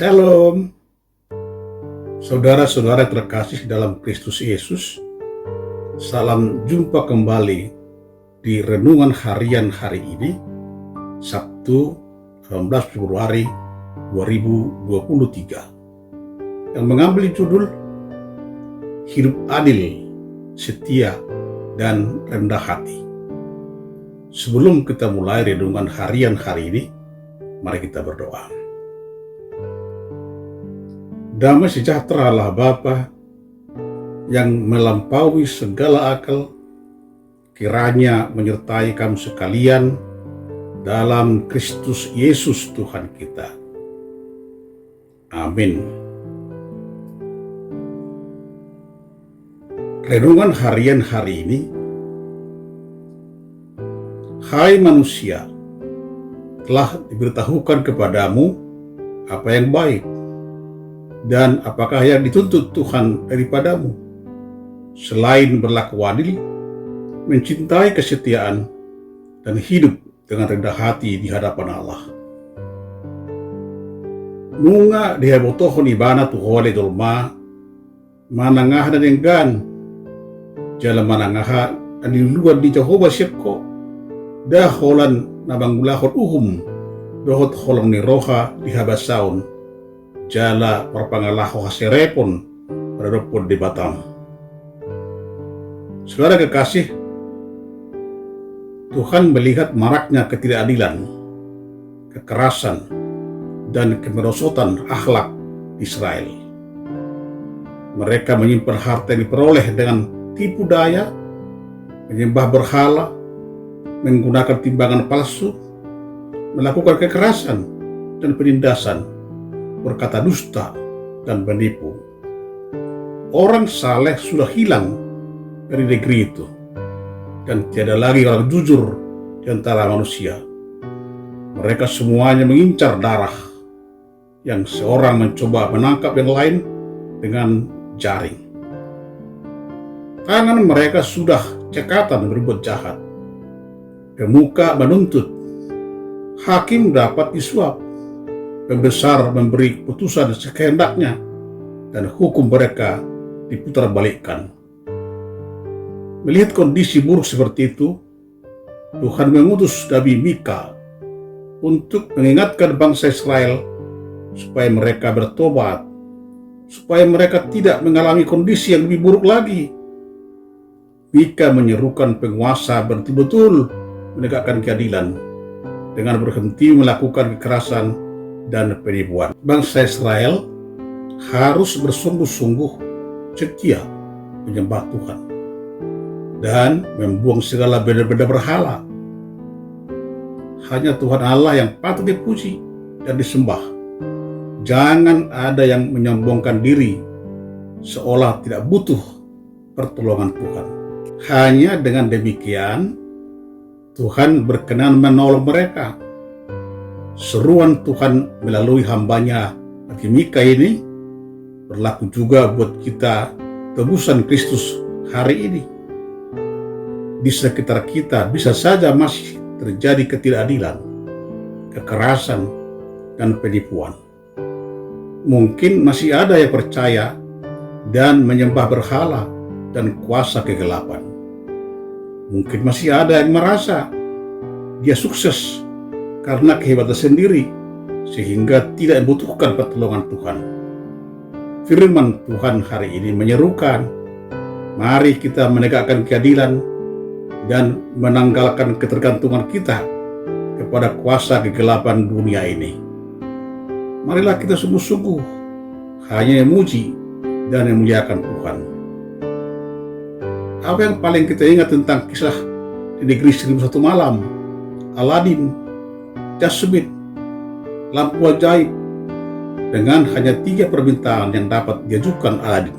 Shalom, saudara-saudara terkasih dalam Kristus Yesus. Salam jumpa kembali di renungan harian hari ini, Sabtu 18 Februari 2023, yang mengambil judul Hidup Adil, Setia, dan Rendah Hati. Sebelum kita mulai renungan harian hari ini, mari kita berdoa. Damai sejahtera Allah Bapa yang melampaui segala akal, kiranya menyertai kamu sekalian dalam Kristus Yesus Tuhan kita. Amin. Renungan harian hari ini. Hai manusia, telah diberitahukan kepadamu apa yang baik, dan apakah yang dituntut Tuhan daripadamu, selain berlaku adil, mencintai kesetiaan, dan hidup dengan rendah hati di hadapan Allah. Nunga dihabotohon ibana tuhole dolma, manangah dan enggan, jalan manangah dan di luar di Jehovah Syekko, daholan nabanggulahot dohot holong ni roha dihabasaun, jala perpangalaho haserepon meredopon di Batam. Saudara kekasih, Tuhan melihat maraknya ketidakadilan, kekerasan, dan kemerosotan akhlak Israel. Mereka menyimpan harta yang diperoleh dengan tipu daya, menyembah berhala, menggunakan timbangan palsu, melakukan kekerasan dan penindasan, berkata dusta dan menipu. Orang saleh sudah hilang dari negeri itu, dan tiada lagi orang jujur di antara manusia. Mereka semuanya mengincar darah, yang seorang mencoba menangkap yang lain dengan jaring. Tangan mereka sudah cekatan berbuat jahat. Pemuka menuntut, hakim dapat disuap, pembesar memberi putusan sekehendaknya, dan hukum mereka diputar balikkan. Melihat kondisi buruk seperti itu, Tuhan mengutus Nabi Mika untuk mengingatkan bangsa Israel supaya mereka bertobat, supaya mereka tidak mengalami kondisi yang lebih buruk lagi. Mika menyerukan penguasa betul-betul menegakkan keadilan dengan berhenti melakukan kekerasan dan penipuan. Bangsa Israel harus bersungguh-sungguh setia menyembah Tuhan dan membuang segala benda-benda berhala. Hanya Tuhan Allah yang patut dipuji dan disembah. Jangan ada yang menyombongkan diri seolah tidak butuh pertolongan Tuhan. Hanya dengan demikian Tuhan berkenan menolong mereka. Seruan Tuhan melalui hambanya Nabi Mika ini berlaku juga buat kita tebusan Kristus hari ini. Di sekitar kita bisa saja masih terjadi ketidakadilan, kekerasan, dan penipuan. Mungkin masih ada yang percaya dan menyembah berhala dan kuasa kegelapan. Mungkin masih ada yang merasa dia sukses karena kehebatan sendiri, sehingga tidak membutuhkan pertolongan Tuhan. Firman Tuhan hari ini menyerukan, mari kita menegakkan keadilan dan menanggalkan ketergantungan kita kepada kuasa kegelapan dunia ini. Marilah kita sungguh-sungguh hanya memuji dan memuliakan Tuhan. Apa yang paling kita ingat tentang kisah di negeri 1001 malam, Aladin, Jasmine, lampu ajaib, dengan hanya 3 permintaan yang dapat diajukan Aladin.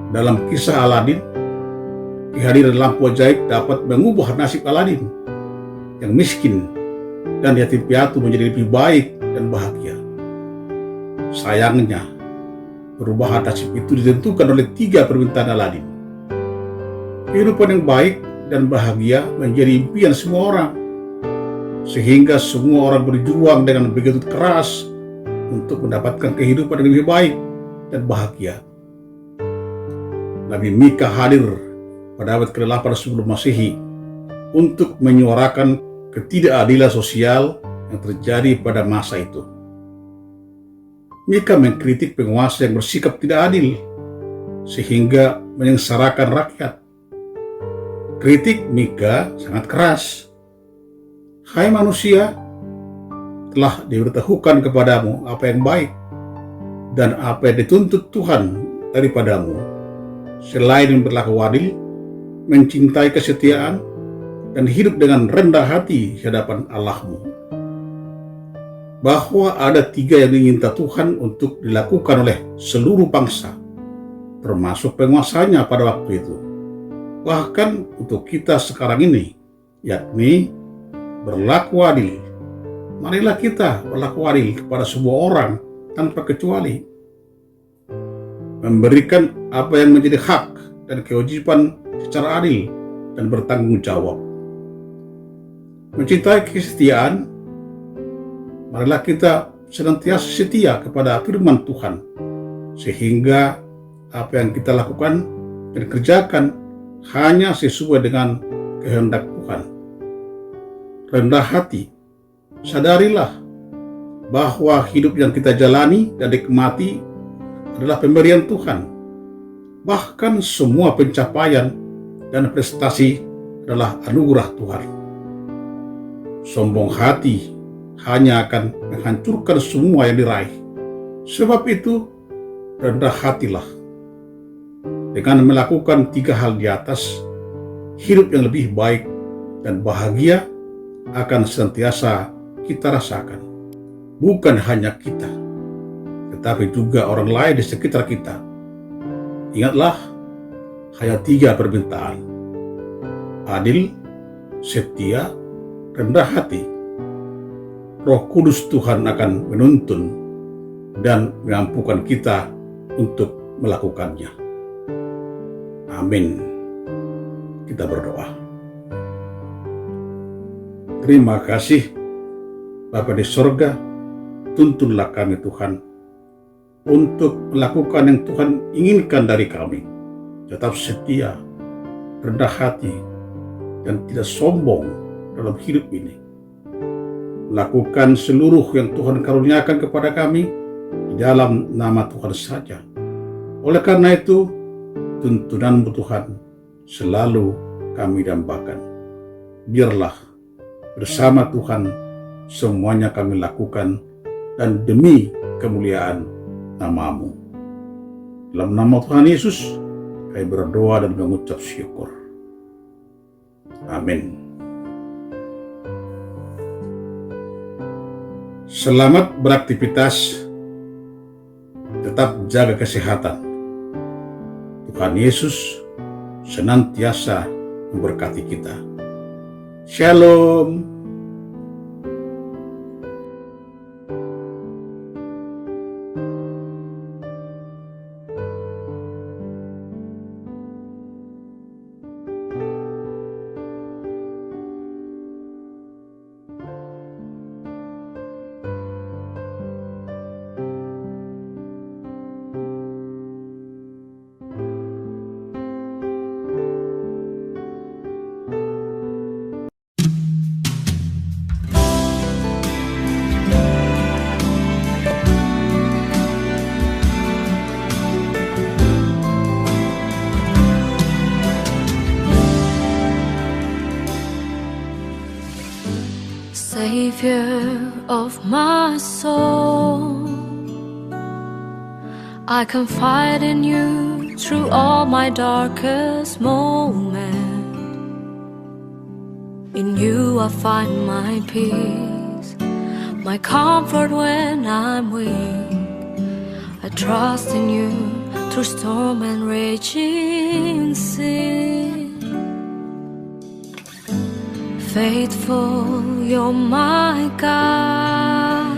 Dalam kisah Aladin, kehadiran lampu ajaib dapat mengubah nasib Aladin yang miskin dan yatim piatu menjadi lebih baik dan bahagia. Sayangnya, perubahan nasib itu ditentukan oleh 3 permintaan Aladin. Kehidupan yang baik dan bahagia menjadi impian semua orang, sehingga semua orang berjuang dengan begitu keras untuk mendapatkan kehidupan yang lebih baik dan bahagia. Nabi Mika hadir pada abad ke-8 sebelum Masehi untuk menyuarakan ketidakadilan sosial yang terjadi pada masa itu. Mika mengkritik penguasa yang bersikap tidak adil sehingga menyengsarakan rakyat. Kritik Mika sangat keras. Hai manusia, telah diberitahukan kepadamu apa yang baik dan apa yang dituntut Tuhan daripadamu, selain berlaku adil, mencintai kesetiaan, dan hidup dengan rendah hati di hadapan Allahmu. Bahwa ada 3 yang diminta Tuhan untuk dilakukan oleh seluruh bangsa, termasuk penguasanya pada waktu itu. Bahkan untuk kita sekarang ini, yakni berlaku adil. Marilah kita berlaku adil kepada semua orang tanpa kecuali. Memberikan apa yang menjadi hak dan kewajiban secara adil dan bertanggung jawab. Mencintai kesetiaan, marilah kita senantiasa setia kepada firman Tuhan, sehingga apa yang kita lakukan dan kerjakan hanya sesuai dengan kehendak Tuhan. Rendah hati, sadarilah bahwa hidup yang kita jalani dan nikmati adalah pemberian Tuhan. Bahkan semua pencapaian dan prestasi adalah anugerah Tuhan. Sombong hati hanya akan menghancurkan semua yang diraih. Sebab itu, rendah hatilah. Dengan melakukan 3 hal di atas, hidup yang lebih baik dan bahagia akan senantiasa kita rasakan. Bukan hanya kita, tetapi juga orang lain di sekitar kita. Ingatlah, hanya 3 permintaan: adil, setia, rendah hati. Roh Kudus Tuhan akan menuntun dan mengampukan kita untuk melakukannya. Amin. Kita berdoa. Terima kasih Bapa di sorga, tuntunlah kami Tuhan untuk melakukan yang Tuhan inginkan dari kami. Tetap setia, rendah hati, dan tidak sombong dalam hidup ini. Melakukan seluruh yang Tuhan karuniakan kepada kami di dalam nama Tuhan saja. Oleh karena itu, tuntunan-Mu Tuhan selalu kami dambakan. Biarlah bersama Tuhan semuanya kami lakukan, dan demi kemuliaan nama-Mu. Dalam nama Tuhan Yesus, kami berdoa dan mengucap syukur. Amin. Selamat beraktivitas, tetap jaga kesehatan. Tuhan Yesus senantiasa memberkati kita. Shalom. Savior of my soul, I confide in you through all my darkest moments. In you I find my peace, my comfort when I'm weak. I trust in you through storm and raging sea. Faithful, you're my God.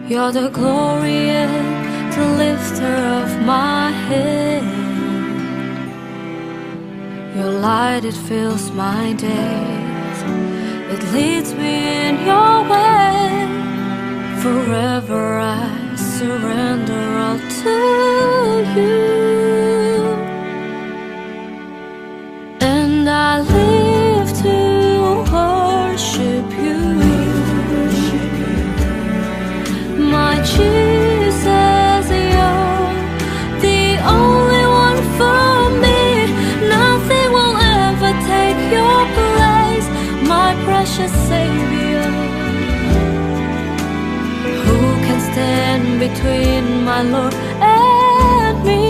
You're the glory and the lifter of my head. Your light, it fills my days. It leads me in your way. Forever I surrender all to you, and I live to worship you, my Jesus. You're the only one for me. Nothing will ever take your place, my precious Savior. Who can stand between my Lord and me?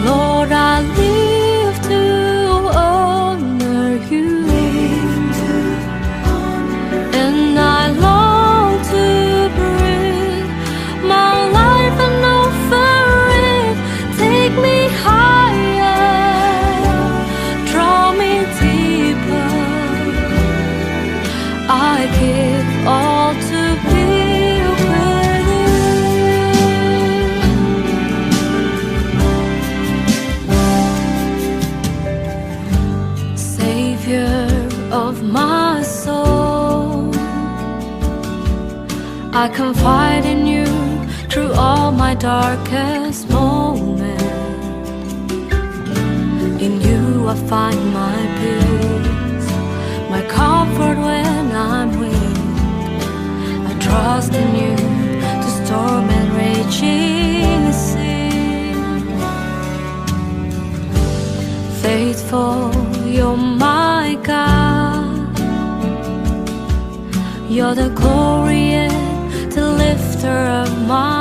Lord, I live to honor you, and I long to breathe my life and offer it. Take me higher, draw me deeper. I give all to be with you. Savior of my soul, I confide in you through all my darkest moments. In you I find my peace, my comfort when I'm weak. I trust in you to storm and raging sea. Faithful, you're my God. You're the glory and the lifter of my